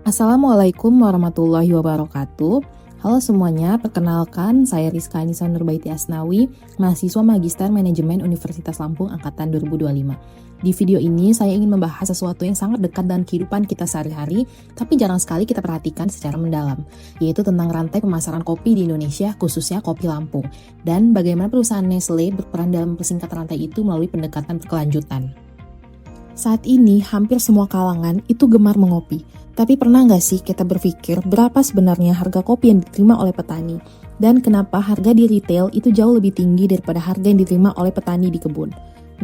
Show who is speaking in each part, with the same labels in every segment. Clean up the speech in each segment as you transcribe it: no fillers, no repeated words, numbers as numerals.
Speaker 1: Assalamualaikum warahmatullahi wabarakatuh. Halo semuanya, perkenalkan saya Rizka Anissa Nurbaiti Asnawi, mahasiswa Magister Manajemen Universitas Lampung Angkatan 2025. Di video ini saya ingin membahas sesuatu yang sangat dekat dengan kehidupan kita sehari-hari, tapi jarang sekali kita perhatikan secara mendalam, yaitu tentang rantai pemasaran kopi di Indonesia, khususnya kopi Lampung, dan bagaimana perusahaan Nestle berperan dalam mempersingkat rantai itu melalui pendekatan berkelanjutan. Saat ini, hampir semua kalangan itu gemar mengopi. Tapi pernah nggak sih kita berpikir berapa sebenarnya harga kopi yang diterima oleh petani? Dan kenapa harga di retail itu jauh lebih tinggi daripada harga yang diterima oleh petani di kebun?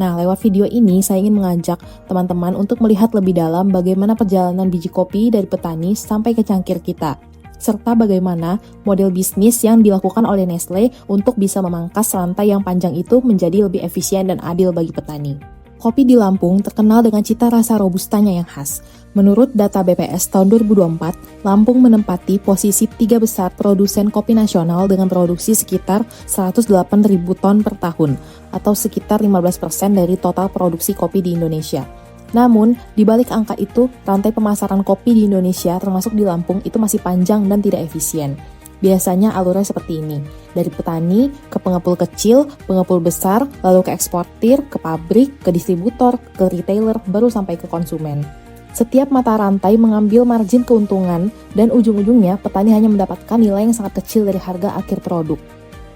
Speaker 1: Nah, lewat video ini saya ingin mengajak teman-teman untuk melihat lebih dalam bagaimana perjalanan biji kopi dari petani sampai ke cangkir kita. Serta bagaimana model bisnis yang dilakukan oleh Nestle untuk bisa memangkas rantai yang panjang itu menjadi lebih efisien dan adil bagi petani. Kopi di Lampung terkenal dengan cita rasa robustanya yang khas. Menurut data BPS tahun 2024, Lampung menempati posisi 3 besar produsen kopi nasional dengan produksi sekitar 108.000 ton per tahun, atau sekitar 15% dari total produksi kopi di Indonesia. Namun, di balik angka itu, rantai pemasaran kopi di Indonesia termasuk di Lampung itu masih panjang dan tidak efisien. Biasanya alurnya seperti ini, dari petani ke pengepul kecil, pengepul besar, lalu ke eksportir, ke pabrik, ke distributor, ke retailer, baru sampai ke konsumen. Setiap mata rantai mengambil margin keuntungan dan ujung-ujungnya petani hanya mendapatkan nilai yang sangat kecil dari harga akhir produk.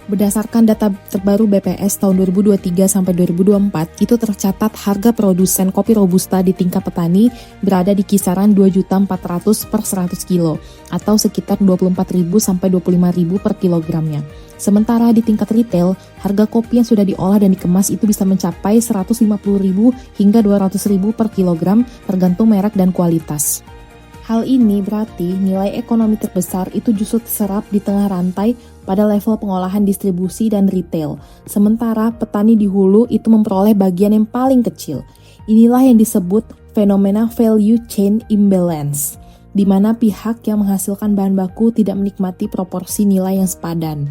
Speaker 1: Berdasarkan data terbaru BPS tahun 2023 sampai 2024, itu tercatat harga produsen kopi robusta di tingkat petani berada di kisaran 2.400.000 per 100 kilo atau sekitar 24.000 sampai 25.000 per kilogramnya. Sementara di tingkat retail, harga kopi yang sudah diolah dan dikemas itu bisa mencapai 150.000 hingga 200.000 per kilogram tergantung merek dan kualitas. Hal ini berarti nilai ekonomi terbesar itu justru terserap di tengah rantai pada level pengolahan distribusi dan retail. Sementara petani di hulu itu memperoleh bagian yang paling kecil. Inilah yang disebut fenomena value chain imbalance, di mana pihak yang menghasilkan bahan baku tidak menikmati proporsi nilai yang sepadan.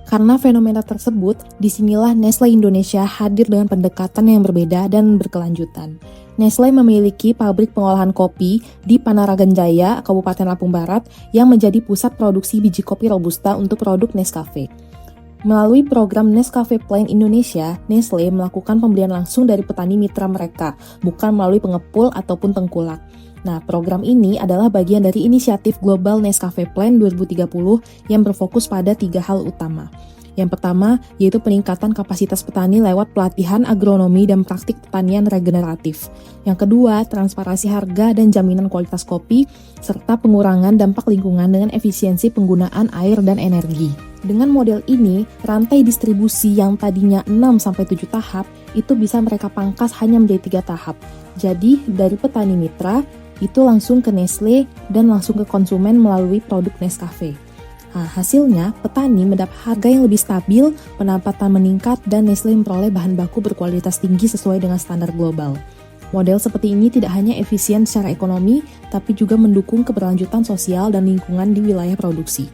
Speaker 1: Karena fenomena tersebut, disinilah Nestle Indonesia hadir dengan pendekatan yang berbeda dan berkelanjutan. Nestle memiliki pabrik pengolahan kopi di Panaragan Jaya, Kabupaten Lampung Barat, yang menjadi pusat produksi biji kopi robusta untuk produk Nescafe. Melalui program Nescafe Plain Indonesia, Nestle melakukan pembelian langsung dari petani mitra mereka, bukan melalui pengepul ataupun tengkulak. Nah, program ini adalah bagian dari inisiatif Global Nescafe Plan 2030 yang berfokus pada 3 hal utama. Yang pertama, yaitu peningkatan kapasitas petani lewat pelatihan agronomi dan praktik pertanian regeneratif. Yang kedua, transparansi harga dan jaminan kualitas kopi, serta pengurangan dampak lingkungan dengan efisiensi penggunaan air dan energi. Dengan model ini, rantai distribusi yang tadinya 6-7 tahap, itu bisa mereka pangkas hanya menjadi 3 tahap. Jadi, dari petani mitra, itu langsung ke Nestle dan langsung ke konsumen melalui produk Nescafe. Nah, hasilnya, petani mendapat harga yang lebih stabil, pendapatan meningkat, dan Nestle memperoleh bahan baku berkualitas tinggi sesuai dengan standar global. Model seperti ini tidak hanya efisien secara ekonomi, tapi juga mendukung keberlanjutan sosial dan lingkungan di wilayah produksi.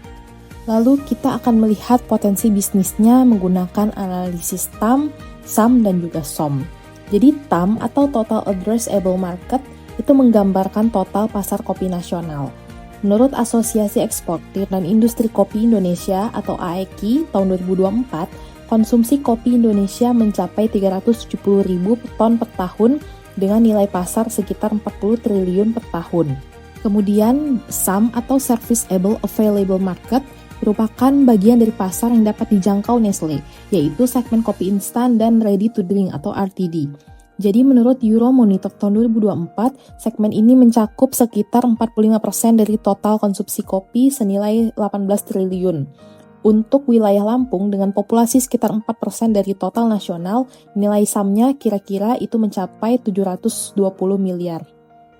Speaker 1: Lalu kita akan melihat potensi bisnisnya menggunakan analisis TAM, SAM, dan juga SOM. Jadi TAM atau Total Addressable Market itu menggambarkan total pasar kopi nasional. Menurut Asosiasi Eksportir dan Industri Kopi Indonesia atau AEKI tahun 2024, konsumsi kopi Indonesia mencapai 370.000 ton per tahun dengan nilai pasar sekitar 40 triliun per tahun. Kemudian SAM atau Serviceable Available Market merupakan bagian dari pasar yang dapat dijangkau Nestle, yaitu segmen kopi instan dan ready to drink atau RTD. Jadi menurut Euromonitor tahun 2024, segmen ini mencakup sekitar 45% dari total konsumsi kopi senilai 18 triliun. Untuk wilayah Lampung dengan populasi sekitar 4% dari total nasional, nilai SAM-nya kira-kira itu mencapai 720 miliar.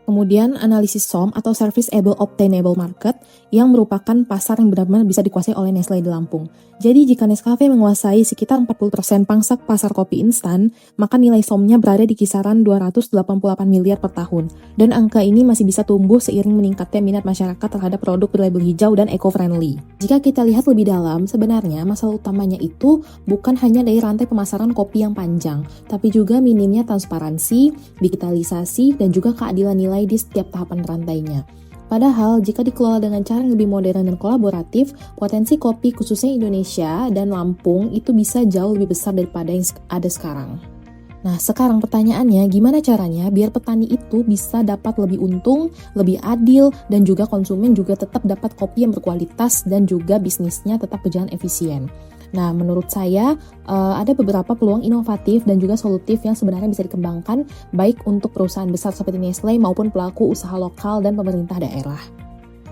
Speaker 1: Kemudian analisis SOM atau Serviceable Obtainable Market yang merupakan pasar yang benar-benar bisa dikuasai oleh Nestle di Lampung. Jadi jika Nescafe menguasai sekitar 40% pangsa pasar kopi instan, maka nilai SOM-nya berada di kisaran 288 miliar per tahun. Dan angka ini masih bisa tumbuh seiring meningkatnya minat masyarakat terhadap produk berlabel hijau dan eco-friendly. Jika kita lihat lebih dalam, sebenarnya masalah utamanya itu bukan hanya dari rantai pemasaran kopi yang panjang, tapi juga minimnya transparansi, digitalisasi, dan juga keadilan nilai di setiap tahapan rantainya. Padahal, jika dikelola dengan cara yang lebih modern dan kolaboratif, potensi kopi khususnya Indonesia dan Lampung itu bisa jauh lebih besar daripada yang ada sekarang. Nah, sekarang pertanyaannya, gimana caranya biar petani itu bisa dapat lebih untung, lebih adil, dan juga konsumen juga tetap dapat kopi yang berkualitas dan juga bisnisnya tetap berjalan efisien. Nah, menurut saya ada beberapa peluang inovatif dan juga solutif yang sebenarnya bisa dikembangkan baik untuk perusahaan besar seperti Nestle maupun pelaku usaha lokal dan pemerintah daerah.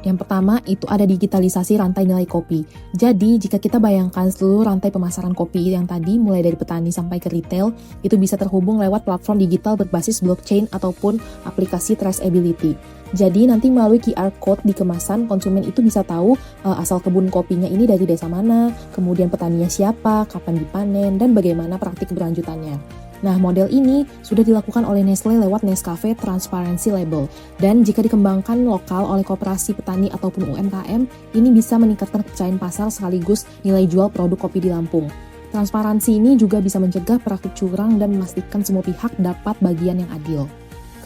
Speaker 1: Yang pertama, itu ada digitalisasi rantai nilai kopi. Jadi, jika kita bayangkan seluruh rantai pemasaran kopi yang tadi, mulai dari petani sampai ke retail, itu bisa terhubung lewat platform digital berbasis blockchain ataupun aplikasi traceability. Jadi, nanti melalui QR Code di kemasan, konsumen itu bisa tahu asal kebun kopinya ini dari desa mana, kemudian petaninya siapa, kapan dipanen, dan bagaimana praktik keberlanjutannya. Nah, model ini sudah dilakukan oleh Nestle lewat Nescafe Transparency Label. Dan jika dikembangkan lokal oleh koperasi petani ataupun UMKM, ini bisa meningkatkan kepercayaan pasar sekaligus nilai jual produk kopi di Lampung. Transparansi ini juga bisa mencegah praktik curang dan memastikan semua pihak dapat bagian yang adil.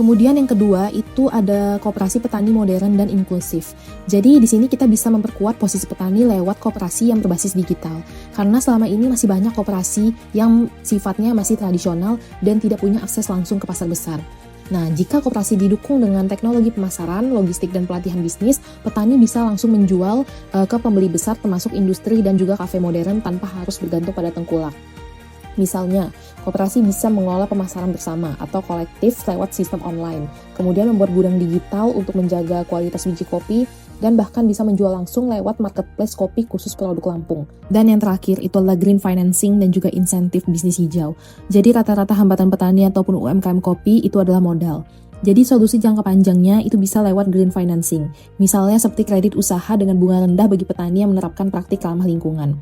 Speaker 1: Kemudian yang kedua itu ada koperasi petani modern dan inklusif. Jadi di sini kita bisa memperkuat posisi petani lewat koperasi yang berbasis digital. Karena selama ini masih banyak koperasi yang sifatnya masih tradisional dan tidak punya akses langsung ke pasar besar. Nah, jika koperasi didukung dengan teknologi pemasaran, logistik, dan pelatihan bisnis, petani bisa langsung menjual ke pembeli besar termasuk industri dan juga kafe modern tanpa harus bergantung pada tengkulak. Misalnya, koperasi bisa mengelola pemasaran bersama atau kolektif lewat sistem online, kemudian membuat gudang digital untuk menjaga kualitas biji kopi, dan bahkan bisa menjual langsung lewat marketplace kopi khusus produk Lampung. Dan yang terakhir itu adalah green financing dan juga insentif bisnis hijau. Jadi rata-rata hambatan petani ataupun UMKM kopi itu adalah modal. Jadi solusi jangka panjangnya itu bisa lewat green financing. Misalnya seperti kredit usaha dengan bunga rendah bagi petani yang menerapkan praktik ramah lingkungan.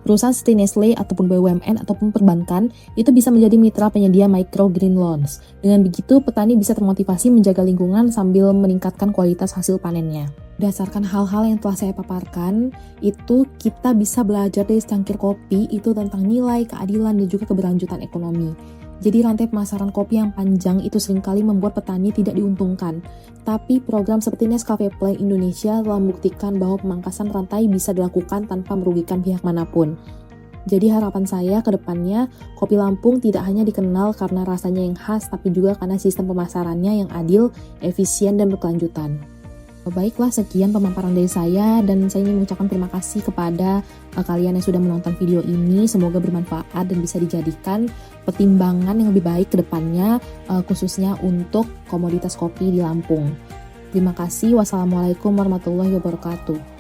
Speaker 1: Perusahaan seperti Nestle ataupun BUMN ataupun perbankan itu bisa menjadi mitra penyedia micro green loans. Dengan begitu, petani bisa termotivasi menjaga lingkungan sambil meningkatkan kualitas hasil panennya. Berdasarkan hal-hal yang telah saya paparkan, itu kita bisa belajar dari secangkir kopi itu tentang nilai, keadilan, dan juga keberlanjutan ekonomi. Jadi rantai pemasaran kopi yang panjang itu seringkali membuat petani tidak diuntungkan. Tapi program seperti Nescafe Play Indonesia telah membuktikan bahwa pemangkasan rantai bisa dilakukan tanpa merugikan pihak manapun. Jadi harapan saya ke depannya, kopi Lampung tidak hanya dikenal karena rasanya yang khas, tapi juga karena sistem pemasarannya yang adil, efisien, dan berkelanjutan. Baiklah, sekian pemaparan dari saya dan saya ingin mengucapkan terima kasih kepada kalian yang sudah menonton video ini. Semoga bermanfaat dan bisa dijadikan pertimbangan yang lebih baik ke depannya, khususnya untuk komoditas kopi di Lampung. Terima kasih. Wassalamualaikum warahmatullahi wabarakatuh.